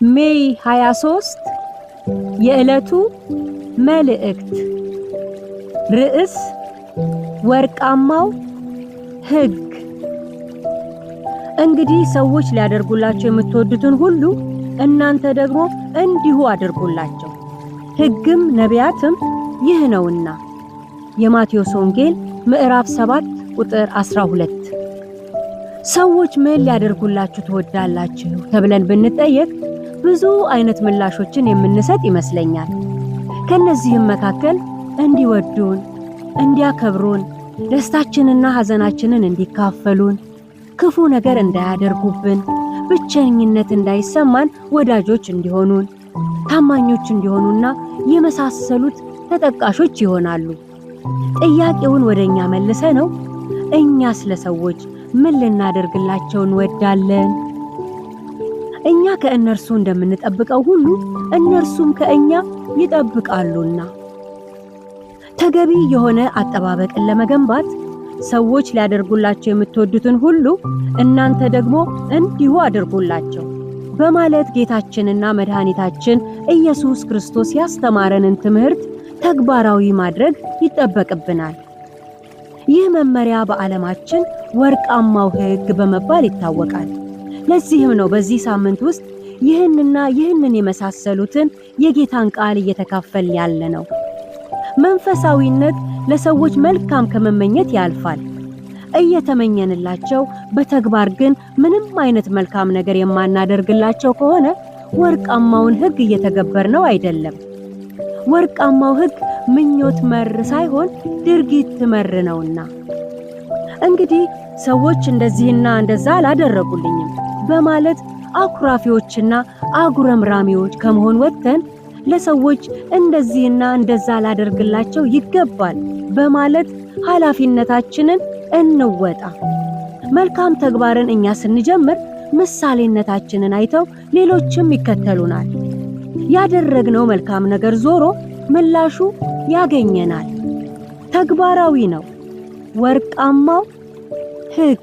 ሜይ 23 የዕለቱ መልእክት ርዕስ ወርቃማው ሕግ። እንግዲህ ሰዎች ሊያደርጉላቸው የምትወዱትን ሁሉ እናንተ ደግሞ እንዲሁ አድርጉላቸው፣ ሕግም ነቢያትም ይህ ነውና። የማቴዎስ ወንጌል ምዕራፍ 7 ቁጥር 12። ሰዎች ምን ሊያደርጉላችሁ ትወዳላችሁ ተብለን ብንጠየቅ ብዙ አይነት ምላሾችን የምንሰጥ ይመስለኛል። ከነዚህም መካከል እንዲወዱን፣ እንዲያከብሩን፣ ደስታችንና ሐዘናችንን እንዲካፈሉን፣ ክፉ ነገር እንዳያደርጉብን፣ ብቸኝነት እንዳይሰማን ወዳጆች እንዲሆኑን፣ ታማኞች እንዲሆኑና የመሳሰሉት ተጠቃሾች ይሆናሉ። ጥያቄውን ወደኛ መልሰ ነው እኛስ ለሰዎች ምን ልናደርግላቸው እንወዳለን? እኛ ከእነርሱ እንደምንጠብቀው ሁሉ እነርሱም ከእኛ ይጠብቃሉና። ተገቢ የሆነ አጠባበቅን ለመገንባት ሰዎች ሊያደርጉላቸው የምትወዱትን ሁሉ እናንተ ደግሞ እንዲሁ አድርጉላቸው በማለት ጌታችንና መድኃኒታችን ኢየሱስ ክርስቶስ ያስተማረንን ትምህርት ተግባራዊ ማድረግ ይጠበቅብናል። ይህ መመሪያ በዓለማችን ወርቃማው ሕግ በመባል ይታወቃል። ለዚህም ነው በዚህ ሳምንት ውስጥ ይህንን የመሳሰሉትን የጌታን ቃል እየተካፈል ያለ ነው። መንፈሳዊነት ለሰዎች መልካም ከመመኘት ያልፋል። እየተመኘንላቸው በተግባር ግን ምንም አይነት መልካም ነገር የማናደርግላቸው ከሆነ ወርቃማውን ሕግ እየተገበርነው አይደለም። ወርቃማው ሕግ ምኞት መር ሳይሆን ድርጊት መር ነውና። እንግዲህ ሰዎች እንደዚህና እንደዛ አላደረጉልኝም በማለት አኩራፊዎችና አጉረምራሚዎች ከመሆን ወጥተን ለሰዎች እንደዚህና እንደዛ ላደርግላቸው ይገባል በማለት ኃላፊነታችንን እንወጣ። መልካም ተግባርን እኛ ስንጀምር ምሳሌነታችንን አይተው ሌሎችም ይከተሉናል። ያደረግነው መልካም ነገር ዞሮ ምላሹ ያገኘናል። ተግባራዊ ነው ወርቃማው ሕግ።